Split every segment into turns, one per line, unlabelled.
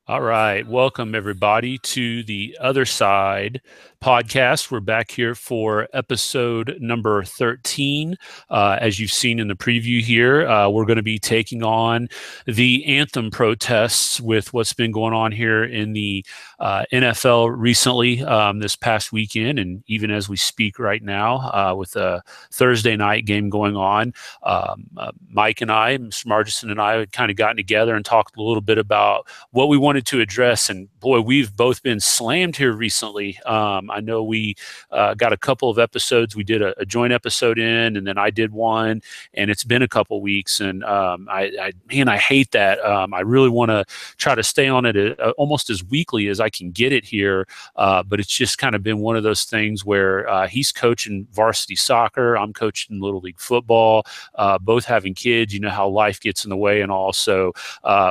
All right. Welcome, everybody, to the Other Side podcast. We're back here for episode number 13. As you've seen in the preview here, we're going to be taking on the Anthem protests with what's been going on here in the NFL recently, this past weekend, and even as we speak right now with a Thursday night game going on. Mike and I, Mr. Margison and I, had kind of gotten together and talked a little bit about what we wanted to address. And boy, we've both been slammed here recently. I know we got a couple of episodes. We did a joint episode and then I did one, and it's been a couple weeks. And I hate that. I really want to try to stay on it almost as weekly as I can get it here. But it's just kind of been one of those things where he's coaching varsity soccer. I'm coaching Little League football, both having kids. You know how life gets in the way and all. So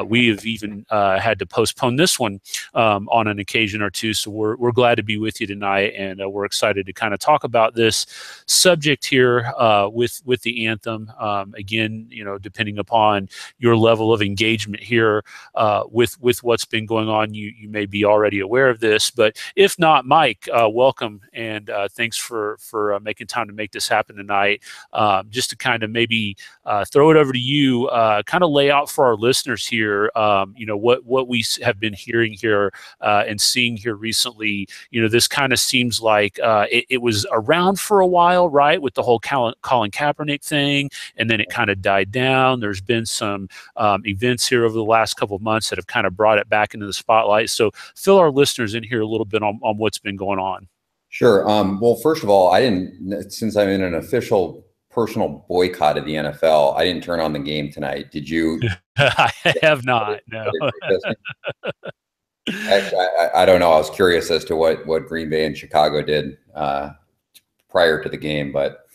we have even had to postpone this one on an occasion or two. So we're glad to be with you tonight, and we're excited to kind of talk about this subject here with the Anthem. Again, depending upon your level of engagement here with what's been going on, you may be already aware of this, but if not, Mike, welcome, and thanks for making time to make this happen tonight. Just to kind of maybe throw it over to you, kind of lay out for our listeners here, what we have been hearing here and seeing here recently. This kind of seems like it was around for a while, right, with the whole Colin Kaepernick thing, and then it kind of died down. There's been some events here over the last couple of months that have kind of brought it back into the spotlight. So fill our listeners in here a little bit on what's been going on.
Sure. Well, first of all, since I'm in an official personal boycott of the NFL, I didn't turn on the game tonight. Did you?
I have not. No.
Actually, I don't know. I was curious as to what Green Bay and Chicago did prior to the game, but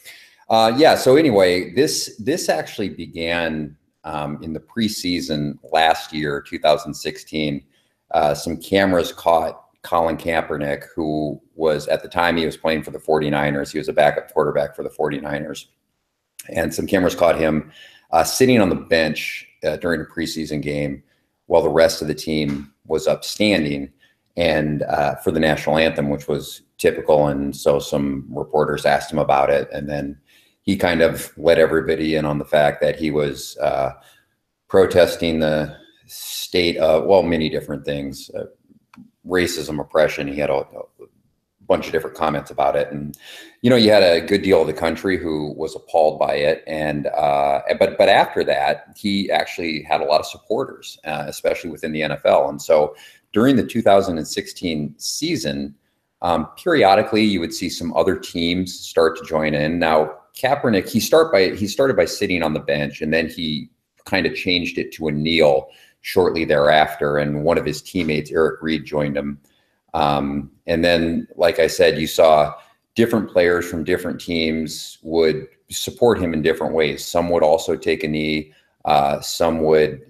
yeah. So anyway, this actually began in the preseason last year, 2016. Some cameras caught Colin Kaepernick, who was, at the time, he was playing for the 49ers. He was a backup quarterback for the 49ers. And some cameras caught him sitting on the bench during a preseason game while the rest of the team was upstanding and for the national anthem, which was typical. And so some reporters asked him about it. And then he kind of let everybody in on the fact that he was protesting the state of, well, many different things, racism, oppression. He had a bunch of different comments about it. And, you had a good deal of the country who was appalled by it. And, but after that, he actually had a lot of supporters, especially within the NFL. And so during the 2016 season, periodically you would see some other teams start to join in. Now, Kaepernick, he started by sitting on the bench, and then he kind of changed it to a kneel shortly thereafter. And one of his teammates, Eric Reed, joined him. And then, like I said, you saw different players from different teams would support him in different ways. Some would also take a knee. Some would,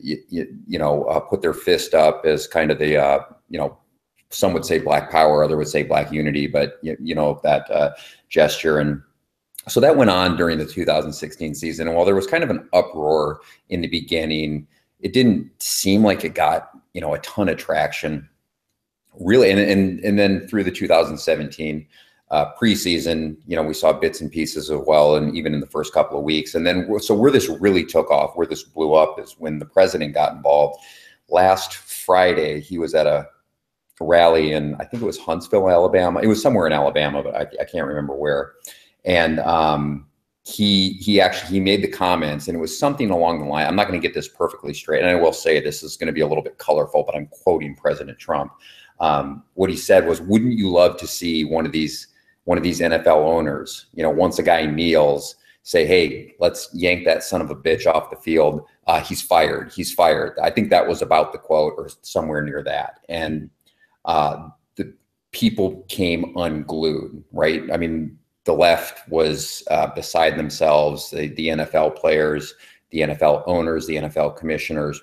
put their fist up as kind of the, some would say Black Power, other would say Black Unity, but that gesture. And so that went on during the 2016 season. And while there was kind of an uproar in the beginning, it didn't seem like it got, a ton of traction. Really, and then through the 2017 preseason, we saw bits and pieces as well, and even in the first couple of weeks. And then, so where this really took off, where this blew up, is when the president got involved. Last Friday, he was at a rally in, I think it was Huntsville, Alabama. It was somewhere in Alabama, but I can't remember where. And he made the comments, and it was something along the line. I'm not going to get this perfectly straight, and I will say this is going to be a little bit colorful, but I'm quoting President Trump. What he said was, "Wouldn't you love to see one of these NFL owners, once a guy kneels, say, hey, let's yank that son of a bitch off the field. He's fired. He's fired." I think that was about the quote, or somewhere near that. And the people came unglued, right? I mean, the left was beside themselves. The NFL players, the NFL owners, the NFL commissioners,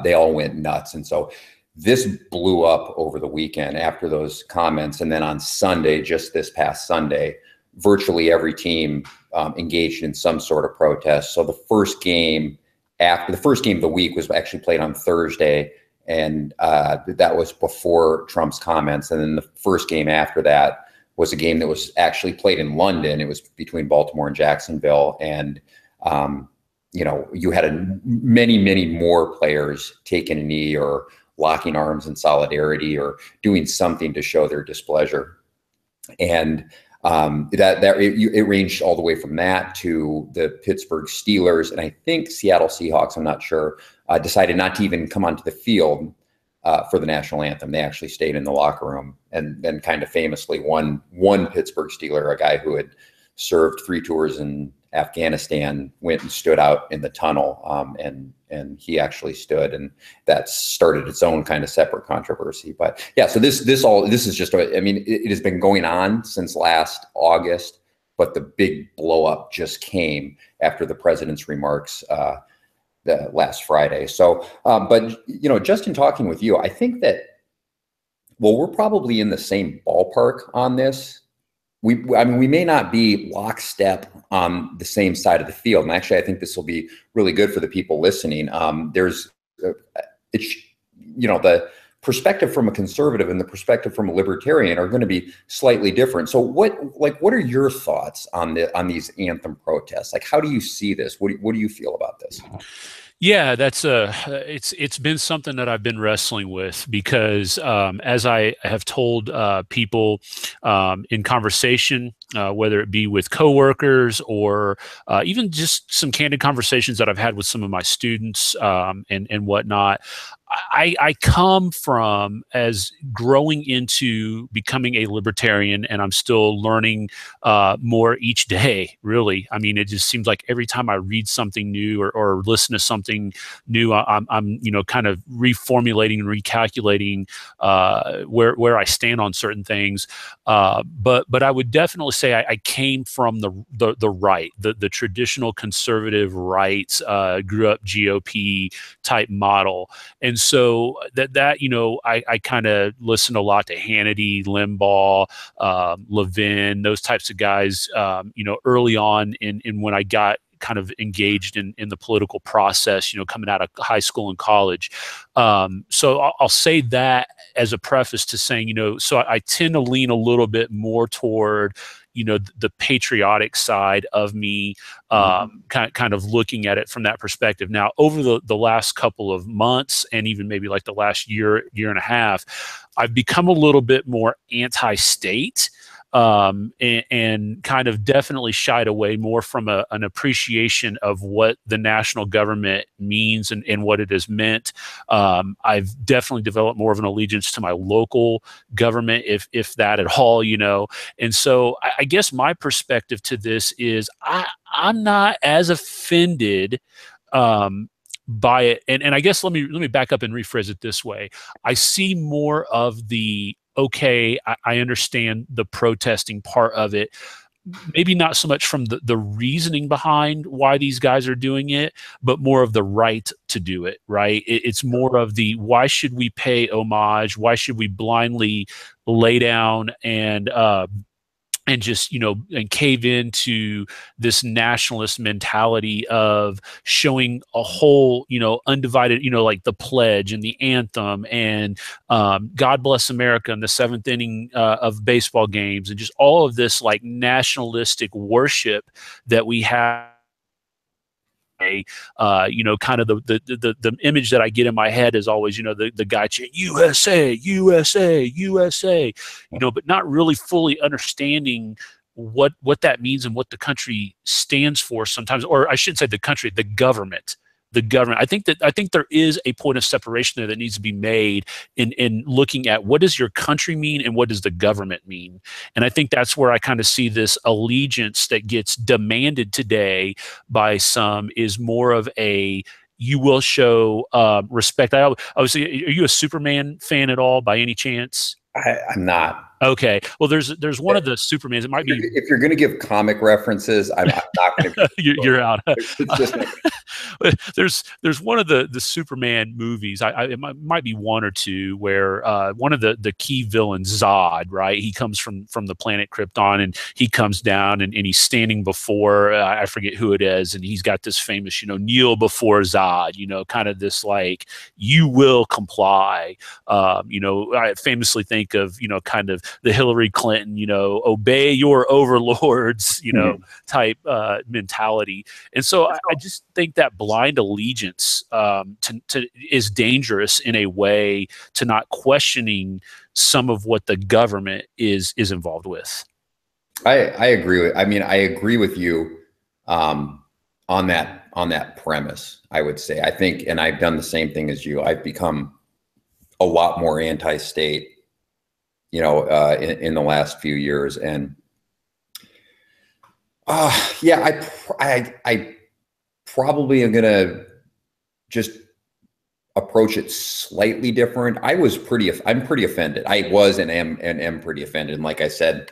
they all went nuts. And so this blew up over the weekend after those comments. And then on Sunday, just this past Sunday, virtually every team engaged in some sort of protest. So the first game of the week was actually played on Thursday, And that was before Trump's comments. And then the first game after that was a game that was actually played in London. It was between Baltimore and Jacksonville. And, you had many more players taking a knee or locking arms in solidarity or doing something to show their displeasure. And it ranged all the way from that to the Pittsburgh Steelers, and I think Seattle Seahawks, I'm not sure, decided not to even come onto the field for the national anthem. They actually stayed in the locker room, and then kind of famously one Pittsburgh Steeler, a guy who had served 3 tours in Afghanistan, went and stood out in the tunnel, and he actually stood, and that started its own kind of separate controversy. But yeah, so this is just, I mean, it has been going on since last August, but the big blow up just came after the president's remarks the last Friday. So, but just in talking with you, I think that, well, we're probably in the same ballpark on this. We may not be lockstep on the same side of the field. And actually, I think this will be really good for the people listening. The perspective from a conservative and the perspective from a libertarian are going to be slightly different. So what are your thoughts on these anthem protests? Like, how do you see this? What do you feel about this?
Yeah, it's been something that I've been wrestling with because as I have told people in conversation, whether it be with coworkers or even just some candid conversations that I've had with some of my students and whatnot, I come from as growing into becoming a libertarian, and I'm still learning more each day, really. I mean, it just seems like every time I read something new or listen to something new, I'm kind of reformulating and recalculating where I stand on certain things. But I would definitely say I came from the right, the traditional conservative right, grew up GOP type model. And so I kind of listened a lot to Hannity, Limbaugh, Levin, those types of guys, early on in when I got kind of engaged in the political process, coming out of high school and college. So I'll say that as a preface to saying, so I tend to lean a little bit more toward the patriotic side of me, kind of looking at it from that perspective. Now, over the last couple of months, and even maybe like the last year and a half, I've become a little bit more anti-state, and kind of definitely shied away more from an appreciation of what the national government means and what it has meant. I've definitely developed more of an allegiance to my local government, if that at all, And so I guess my perspective to this is I'm not as offended by it. And I guess let me back up and rephrase it this way. I see more of the, okay, I understand the protesting part of it. Maybe not so much from the reasoning behind why these guys are doing it, but more of the right to do it, right? It's more of the, why should we pay homage? Why should we blindly lay down and just, and cave into this nationalist mentality of showing a whole, undivided, like the pledge and the anthem and God Bless America and the 7th inning of baseball games and just all of this like nationalistic worship that we have. Kind of the image that I get in my head is always, the guy chanting USA, USA, USA, but not really fully understanding what that means and what the country stands for sometimes, or I shouldn't say the country, the government. I think there is a point of separation there that needs to be made in looking at what does your country mean and what does the government mean. And I think that's where I kind of see this allegiance that gets demanded today by some is more of a, you will show respect. I was, are you a Superman fan at all by any chance?
I'm not.
Okay. Well, there's one of the Supermans. It might be
If you're going to give comic references, I'm not going to.
you're out.
It's just
There's one of the Superman movies. It might be one or two where one of the key villains, Zod, right? He comes from the planet Krypton, and he comes down and he's standing before I forget who it is, and he's got this famous kneel before Zod, kind of this like you will comply. I famously think of kind of the Hillary Clinton obey your overlords type mentality. And so I just think that blind allegiance is dangerous in a way to not questioning some of what the government is involved with.
I agree with. I mean, I agree with you on that premise. I would say I think, and I've done the same thing as you. I've become a lot more anti-state, in the last few years, and yeah, I probably am gonna just approach it slightly different. I'm pretty offended. I was and am pretty offended. And like I said,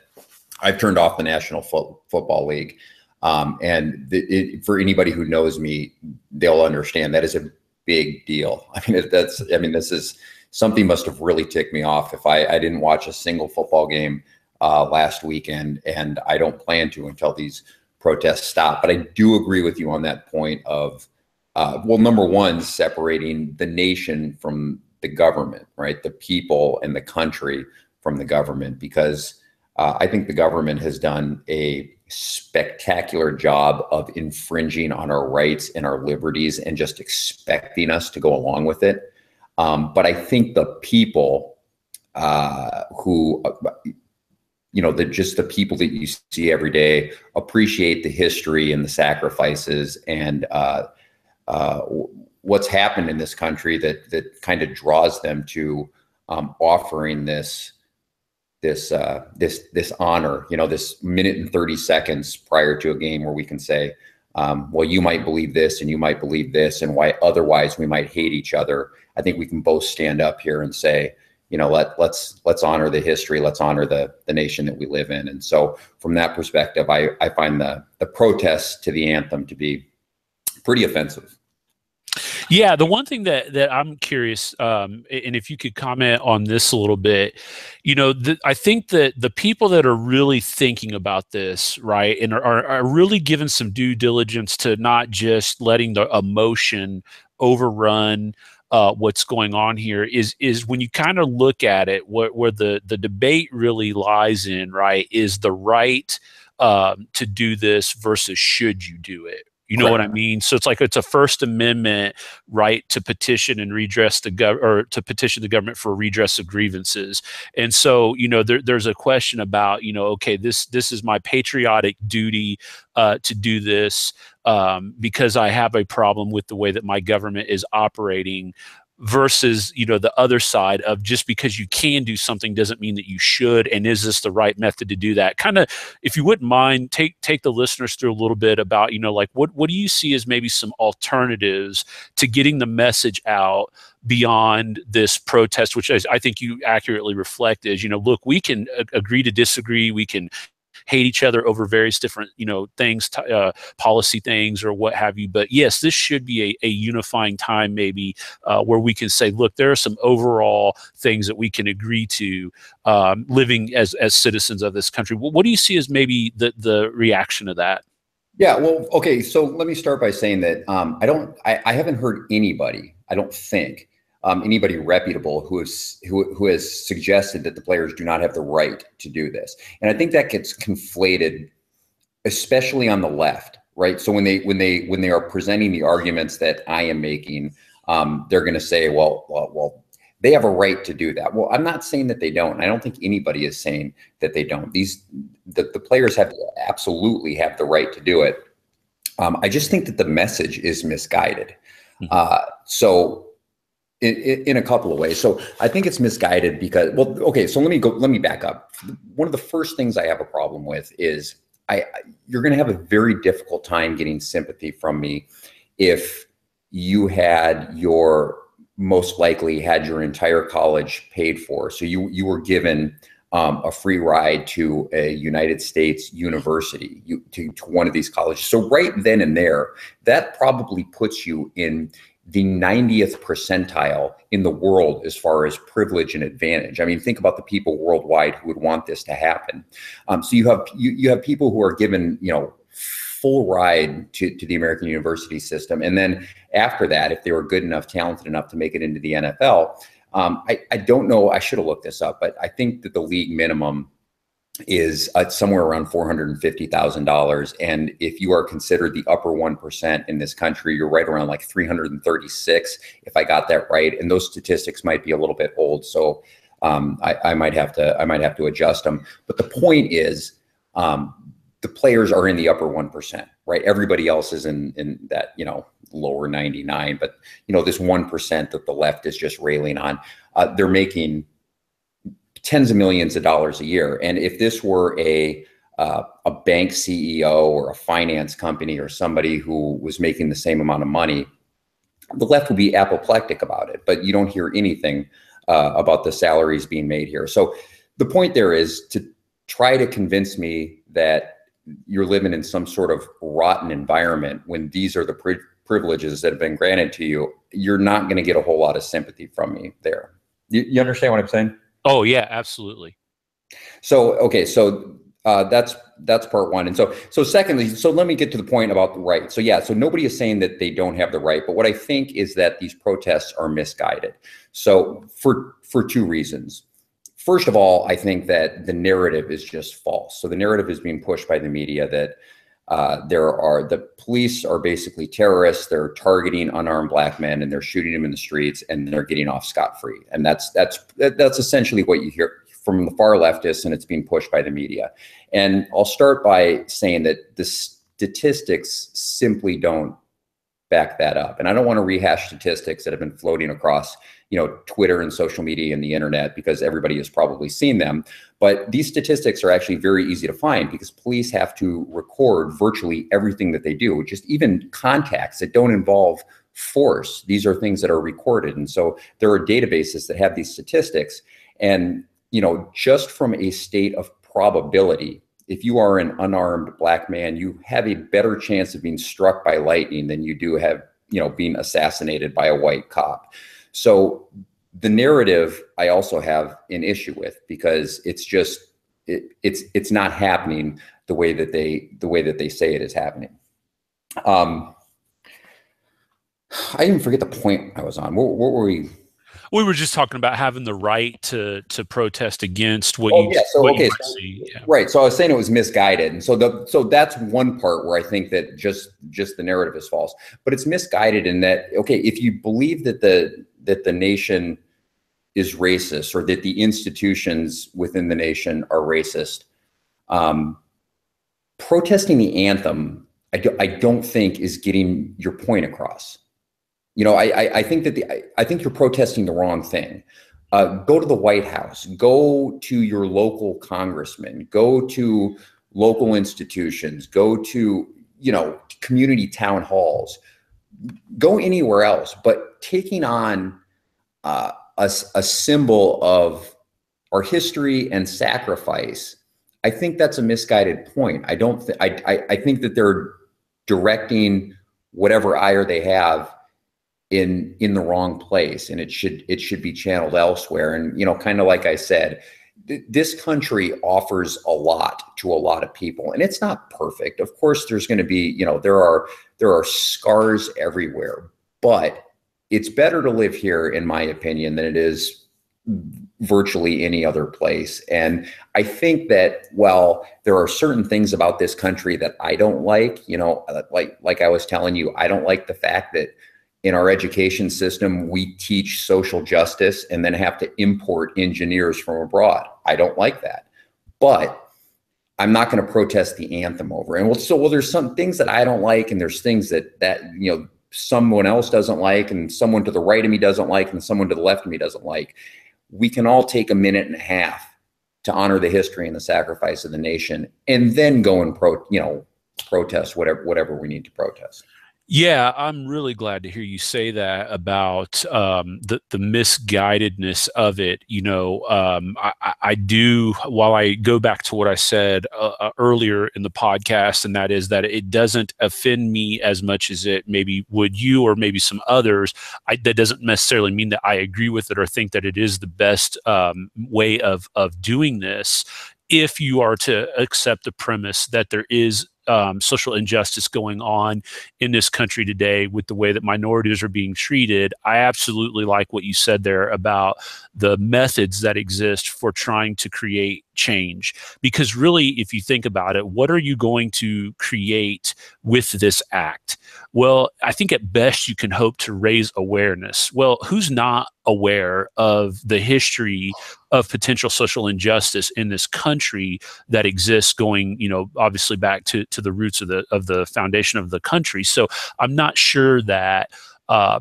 I've turned off the National Football League. For anybody who knows me, they'll understand that is a big deal. This is something must have really ticked me off if I didn't watch a single football game last weekend, and I don't plan to until these protests stop. But I do agree with you on that point of, number one, separating the nation from the government, right? The people and the country from the government, because I think the government has done a spectacular job of infringing on our rights and our liberties and just expecting us to go along with it. But I think the people who, the people that you see every day appreciate the history and the sacrifices and what's happened in this country that kind of draws them to offering this honor, this minute and 30 seconds prior to a game where we can say, well, you might believe this and you might believe this, and why otherwise we might hate each other. I think we can both stand up here and say, let's honor the history, let's honor the nation that we live in. And so from that perspective, I find the protests to the anthem to be pretty offensive.
Yeah, the one thing that I'm curious, and if you could comment on this a little bit, I think that the people that are really thinking about this, right, and are really giving some due diligence to not just letting the emotion overrun what's going on here is when you kind of look at it, where the debate really lies in, right, is the right to do this versus should you do it. You know what I mean? So it's a First Amendment right to petition and redress to petition the government for redress of grievances. And so, there's a question about, okay, this is my patriotic duty to do this because I have a problem with the way that my government is operating, versus the other side of just because you can do something doesn't mean that you should, and is this the right method to do that? Kind of, if you wouldn't mind, take the listeners through a little bit about what do you see as maybe some alternatives to getting the message out beyond this protest, which I think you accurately reflect is, look, we can agree to disagree, we can hate each other over various different, things, policy things or what have you. But yes, this should be a unifying time, maybe where we can say, look, there are some overall things that we can agree to living as citizens of this country. What do you see as maybe the reaction to that?
Yeah, well, okay. So let me start by saying that I haven't heard anybody, I don't think, anybody reputable who has suggested that the players do not have the right to do this. And I think that gets conflated, especially on the left, right? So when they are presenting the arguments that I am making, they're going to say, well, they have a right to do that. Well, I'm not saying that they don't. I don't think anybody is saying that they don't. The players absolutely have the right to do it. I just think that the message is misguided. So in a couple of ways. So I think it's misguided because, well, okay, so let me back up. One of the first things I have a problem with is you're going to have a very difficult time getting sympathy from me if you most likely had your entire college paid for. So you were given a free ride to a United States university, to one of these colleges. So right then and there, that probably puts you in the 90th percentile in the world as far as privilege and advantage. I mean, think about the people worldwide who would want this to happen. So you have people who are given, full ride to the American university system. And then after that, if they were good enough, talented enough to make it into the NFL, I don't know, I should have looked this up, but I think that the league minimum is somewhere around $450,000. And if you are considered the upper 1% in this country, you're right around like 336, if I got that right. And those statistics might be a little bit old. So I might have to adjust them. But the point is, the players are in the upper 1%, right? Everybody else is in that, lower 99, but this 1% that the left is just railing on, they're making tens of millions of dollars a year. And if this were a bank CEO or a finance company or somebody who was making the same amount of money, the left would be apoplectic about it, but you don't hear anything about the salaries being made here. So the point there is to try to convince me that you're living in some sort of rotten environment when these are the privileges that have been granted to you. You're not going to get a whole lot of sympathy from me there. You understand what I'm saying?
Oh yeah, absolutely.
So, okay. So that's part one. And so secondly, so let me get to the point about the right. So yeah, so nobody is saying that they don't have the right, but what I think is that these protests are misguided. So for two reasons. First of all, I think that the narrative is just false. So the narrative is being pushed by the media that the police are basically terrorists. They're targeting unarmed black men and they're shooting them in the streets and they're getting off scot-free. And that's essentially what you hear from the far leftists, and it's being pushed by the media. And I'll start by saying that the statistics simply don't back that up. And I don't want to rehash statistics that have been floating across Twitter and social media and the internet, because everybody has probably seen them. But these statistics are actually very easy to find because police have to record virtually everything that they do, just even contacts that don't involve force. These are things that are recorded. And so there are databases that have these statistics. And, just from a state of probability, if you are an unarmed black man, you have a better chance of being struck by lightning than you do have, being assassinated by a white cop. So the narrative I also have an issue with, because it's just it's not happening the way that they say it is happening. I even forget the point I was on. What were we?
We were just talking about having the right to protest against what see. Yeah.
Right. So I was saying it was misguided. And so that's one part where I think that just the narrative is false. But it's misguided in that, okay, if you believe that the nation is racist, or that the institutions within the nation are racist, protesting the anthem, I don't think is getting your point across. I think you're protesting the wrong thing. Go to the White House, go to your local congressman, go to local institutions, go to, community town halls, go anywhere else. But taking on a symbol of our history and sacrifice, I think that's a misguided point. I think that they're directing whatever ire they have in the wrong place, and it should be channeled elsewhere. And kind of like I said, this country offers a lot to a lot of people, and it's not perfect. Of course, there's going to be there are scars everywhere, but it's better to live here, in my opinion, than it is virtually any other place. And I think that while there are certain things about this country that I don't like, like I was telling you, I don't like the fact that in our education system, we teach social justice and then have to import engineers from abroad. I don't like that, but I'm not going to protest the anthem over. And there's some things that I don't like, and there's things that someone else doesn't like, and someone to the right of me doesn't like, and someone to the left of me doesn't like. We can all take a minute and a half to honor the history and the sacrifice of the nation, and then go and protest whatever we need to protest.
Yeah, I'm really glad to hear you say that about the misguidedness of it. I do. While I go back to what I said earlier in the podcast, and that is that it doesn't offend me as much as it maybe would you or maybe some others. That doesn't necessarily mean that I agree with it or think that it is the best way of doing this. If you are to accept the premise that there is social injustice going on in this country today with the way that minorities are being treated, I absolutely like what you said there about the methods that exist for trying to create change. Because really, if you think about it, what are you going to create with this act? Well, I think at best you can hope to raise awareness. Well, who's not aware of the history of potential social injustice in this country that exists going, obviously back to the roots of the foundation of the country. So I'm not sure that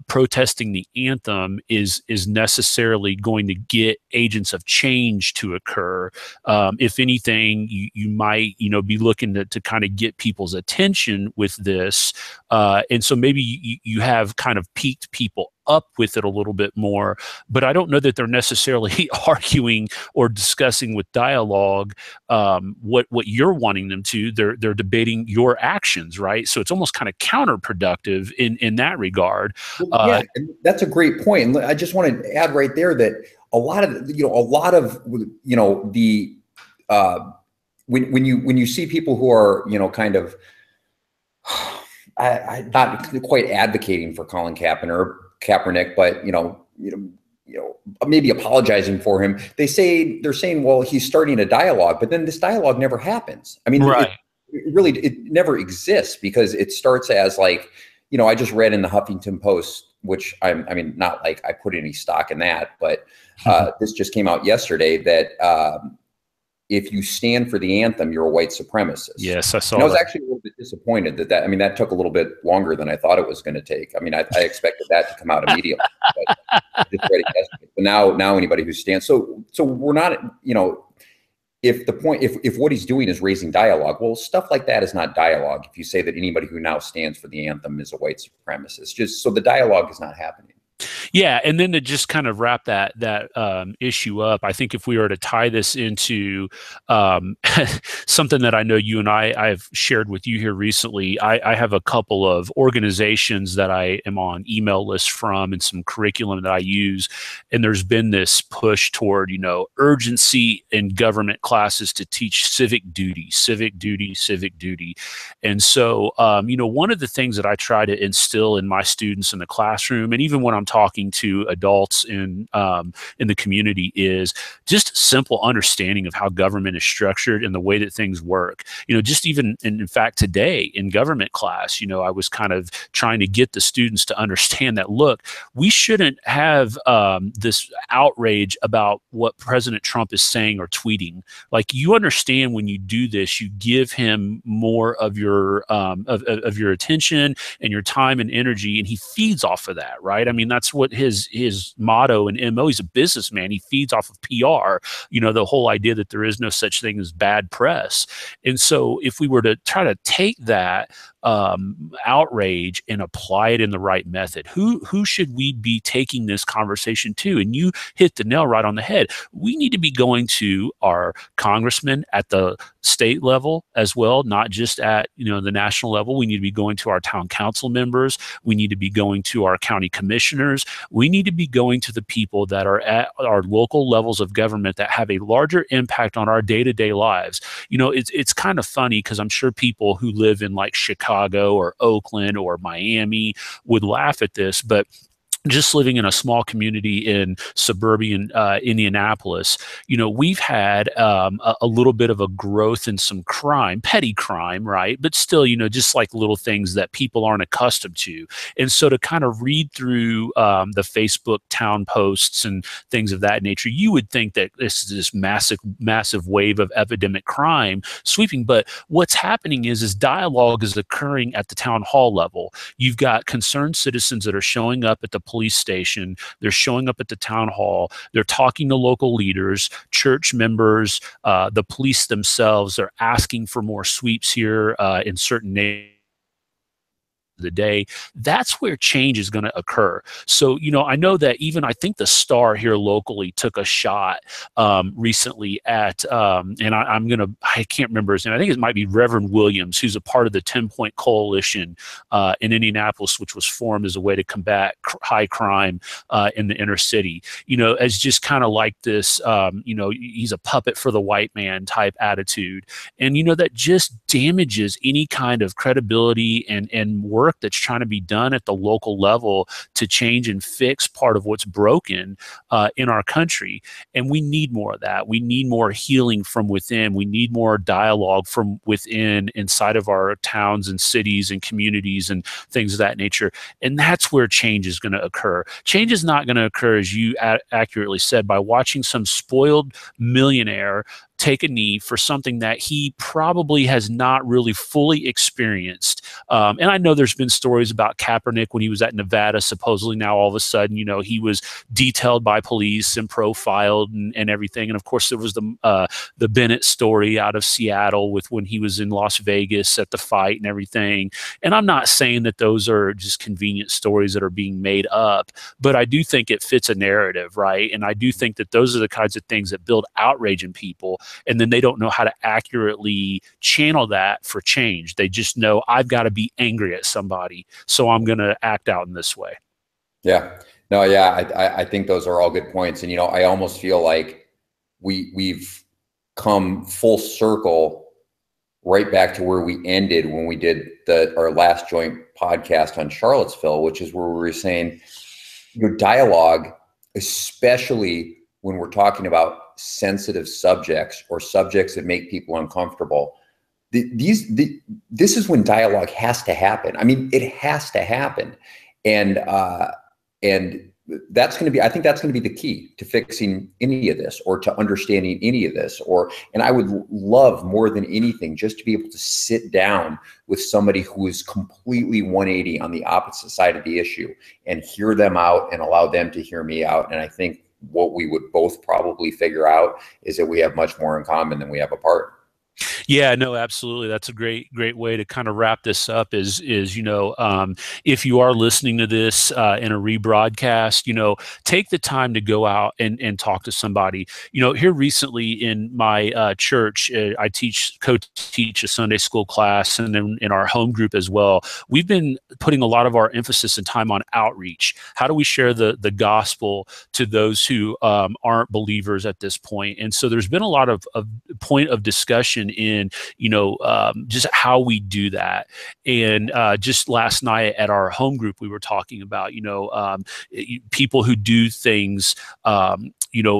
protesting the anthem is necessarily going to get agents of change to occur. If anything, you might be looking to kind of get people's attention with this, and so maybe you have kind of piqued people up with it a little bit more, but I don't know that they're necessarily arguing or discussing with dialogue what you're wanting them to. They're debating your actions, right? So it's almost kind of counterproductive in that regard.
Well, yeah, and that's a great point. And I just want to add right there that a lot of the when you see people who are kind of not quite advocating for Colin Kaepernick, but maybe apologizing for him. They're saying, well, he's starting a dialogue, but then this dialogue never happens. I mean,
right.
it never exists, because it starts as like, I just read in the Huffington Post, which I mean, not like I put any stock in that, but this just came out yesterday that if you stand for the anthem, you're a white supremacist.
Yes, I saw
and I was
that.
actually a little bit disappointed that took a little bit longer than I thought it was going to take. I mean, I expected that to come out immediately, but just read it yesterday. But now anybody who stands, so we're not, if what he's doing is raising dialogue, well, stuff like that is not dialogue. If you say that anybody who now stands for the anthem is a white supremacist, just so the dialogue is not happening.
Yeah, and then to just kind of wrap that issue up, I think if we were to tie this into something that I know you and I've shared with you here recently, I have a couple of organizations that I am on email lists from and some curriculum that I use, and there's been this push toward urgency in government classes to teach civic duty, and so one of the things that I try to instill in my students in the classroom, and even when I'm talking to adults in the community, is just simple understanding of how government is structured and the way that things work. Just even in fact today in government class, I was kind of trying to get the students to understand that, look, we shouldn't have this outrage about what President Trump is saying or tweeting. Like, you understand, when you do this, you give him more of your of your attention and your time and energy, and he feeds off of that, right? I mean, that's what his motto and MO. He's a businessman. He feeds off of PR. The whole idea that there is no such thing as bad press. And so, if we were to try to take that outrage and apply it in the right method, who should we be taking this conversation to? And you hit the nail right on the head. We need to be going to our congressmen at the state level as well, not just at the national level. We need to be going to our town council members. We need to be going to our county commissioners. We need to be going to the people that are at our local levels of government that have a larger impact on our day-to-day lives. It's kind of funny, because I'm sure people who live in like Chicago or Oakland or Miami would laugh at this, but just living in a small community in suburban Indianapolis, we've had a little bit of a growth in some crime, petty crime, right? But still, just like little things that people aren't accustomed to. And so to kind of read through the Facebook town posts and things of that nature, you would think that this is this massive wave of epidemic crime sweeping. But what's happening is dialogue is occurring at the town hall level. You've got concerned citizens that are showing up at the police station. They're showing up at the town hall. They're talking to local leaders, church members, the police themselves. They're asking for more sweeps here in certain neighborhoods. the day, that's where change is going to occur. So, I know that even I think the Star here locally took a shot recently at, and I can't remember his name. I think it might be Reverend Williams, who's a part of the 10-Point Coalition in Indianapolis, which was formed as a way to combat high crime in the inner city. As just kind of like this, he's a puppet for the white man type attitude. And, that just damages any kind of credibility and work that's trying to be done at the local level to change and fix part of what's broken in our country. And we need more of that. We need more healing from within. We need more dialogue from within inside of our towns and cities and communities and things of that nature. And that's where change is going to occur. Change is not going to occur, as you accurately said, by watching some spoiled millionaire take a knee for something that he probably has not really fully experienced. And I know there's been stories about Kaepernick when he was at Nevada. Supposedly now all of a sudden, he was detailed by police and profiled and everything. And of course, there was the Bennett story out of Seattle with when he was in Las Vegas at the fight and everything. And I'm not saying that those are just convenient stories that are being made up, but I do think it fits a narrative, right? And I do think that those are the kinds of things that build outrage in people. And then they don't know how to accurately channel that for change. They just know, I've got to be angry at somebody, so I'm going to act out in this way.
Yeah. No, yeah, I think those are all good points. And, I almost feel like we've come full circle right back to where we ended when we did our last joint podcast on Charlottesville, which is where we were saying, dialogue, especially when we're talking about sensitive subjects or subjects that make people uncomfortable, this is when dialogue has to happen. I mean, it has to happen. And that's going to be, I think that's going to be the key to fixing any of this or to understanding any of this. And I would love more than anything just to be able to sit down with somebody who is completely 180 on the opposite side of the issue and hear them out and allow them to hear me out. And I think what we would both probably figure out is that we have much more in common than we have apart.
Yeah, no, absolutely. That's a great way to kind of wrap this up is, if you are listening to this in a rebroadcast, take the time to go out and talk to somebody. Here recently in my church, I co-teach a Sunday school class, and then in our home group as well. We've been putting a lot of our emphasis and time on outreach. How do we share the gospel to those who aren't believers at this point? And so there's been a lot of point of discussion in just how we do that. And just last night at our home group, we were talking about people who do things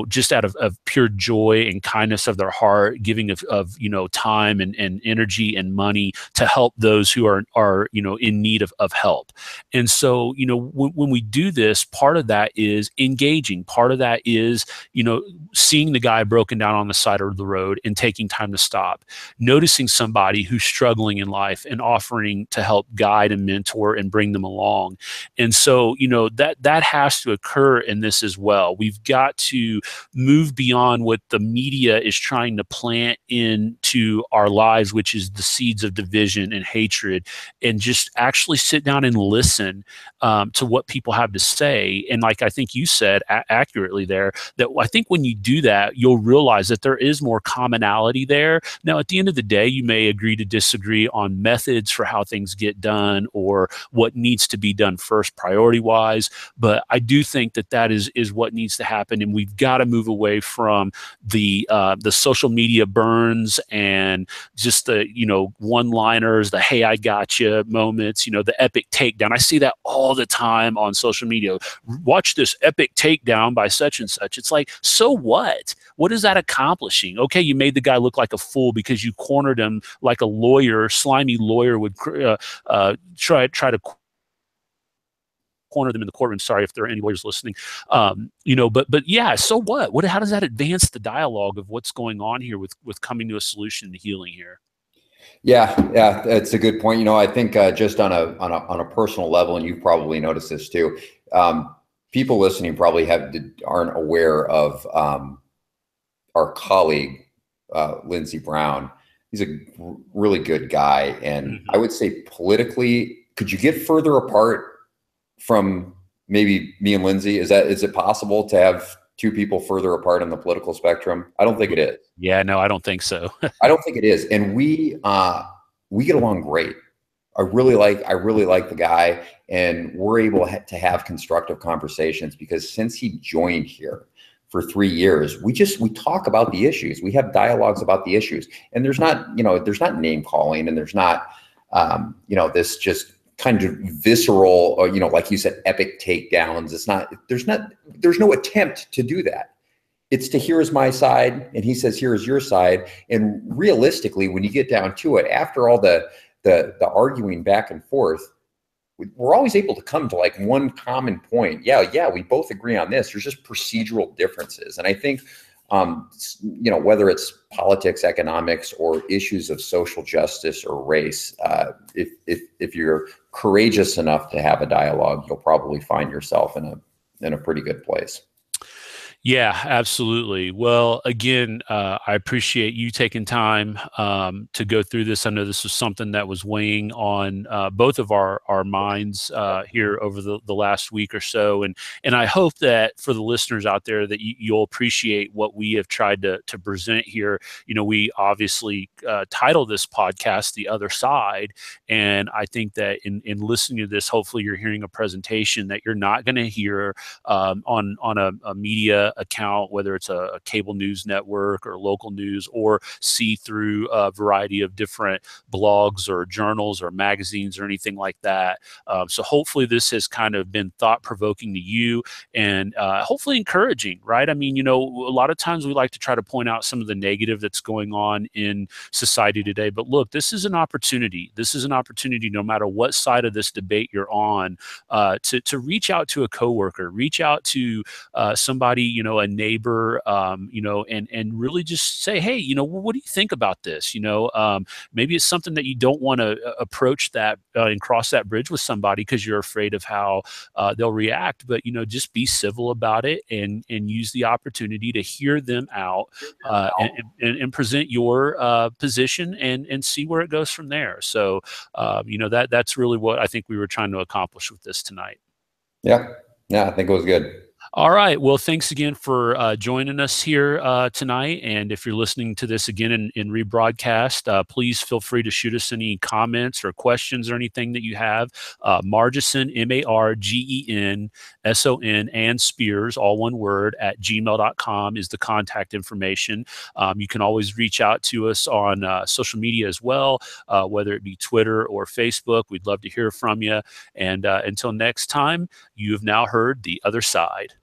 just out of pure joy and kindness of their heart, giving of time and energy and money to help those who are in need of help. And so when we do this, part of that is engaging. Part of that is seeing the guy broken down on the side of the road and taking time to stop, noticing somebody who's struggling in life and offering to help guide and mentor and bring them along. And so that has to occur in this as well. We've got to move beyond what the media is trying to plant into our lives, which is the seeds of division and hatred, and just actually sit down and listen to what people have to say. And like I think you said accurately there, that I think when you do that, you'll realize that there is more commonality there. Now, at the end of the day, you may agree to disagree on methods for how things get done or what needs to be done first priority-wise, but I do think that is what needs to happen, and we've got to move away from the social media burns and just the one-liners, the "hey, I gotcha" moments, the epic takedown. I see that all the time on social media. Watch this epic takedown by such and such. It's like, so what? What is that accomplishing? Okay, you made the guy look like a fool because you cornered him like a slimy lawyer would try to corner them in the courtroom. Sorry if there are any lawyers listening. But yeah, so what? How does that advance the dialogue of what's going on here with coming to a solution and healing here?
Yeah, that's a good point. I think just on a personal level, and you've probably noticed this too, people listening probably aren't aware of our colleague, Lindsey Brown. He's a really good guy. And I would say politically, could you get further apart from maybe me and Lindsay? Is it possible to have two people further apart on the political spectrum? I don't think it is.
Yeah, no, I don't think so.
I don't think it is. And we get along great. I really like the guy, and we're able to have constructive conversations because since he joined here for 3 years, we talk about the issues. We have dialogues about the issues, and there's not name calling, and there's not this just kind of visceral, like you said, epic takedowns. There's no attempt to do that. It's to here is my side, and he says here is your side. And realistically, when you get down to it, after all the arguing back and forth, we're always able to come to like one common point. Yeah, we both agree on this. There's just procedural differences. And I think, whether it's politics, economics, or issues of social justice or race, if you're courageous enough to have a dialogue, you'll probably find yourself in a pretty good place.
Yeah, absolutely. Well, again, I appreciate you taking time to go through this. I know this was something that was weighing on both of our minds here over the last week or so. And I hope that for the listeners out there that you'll appreciate what we have tried to present here. We obviously title this podcast "The Other Side," and I think that in listening to this, hopefully you're hearing a presentation that you're not going to hear on a media account, whether it's a cable news network or local news, or see through a variety of different blogs or journals or magazines or anything like that. So hopefully this has kind of been thought-provoking to you and hopefully encouraging, right? I mean, a lot of times we like to try to point out some of the negative that's going on in society today. But look, this is an opportunity. This is an opportunity, no matter what side of this debate you're on, to reach out to a coworker, reach out to somebody, a neighbor, and really just say, hey, what do you think about this? Maybe it's something that you don't want to approach that and cross that bridge with somebody because you're afraid of how they'll react. But, just be civil about it and use the opportunity to hear them out and present your position and see where it goes from there. So, that's really what I think we were trying to accomplish with this tonight.
Yeah, I think it was good.
All right. Well, thanks again for joining us here tonight. And if you're listening to this again in rebroadcast, please feel free to shoot us any comments or questions or anything that you have. Margeson, MARGENSON, and Spears, all one word, at gmail.com is the contact information. You can always reach out to us on social media as well, whether it be Twitter or Facebook. We'd love to hear from you. And until next time, you have now heard The Other Side.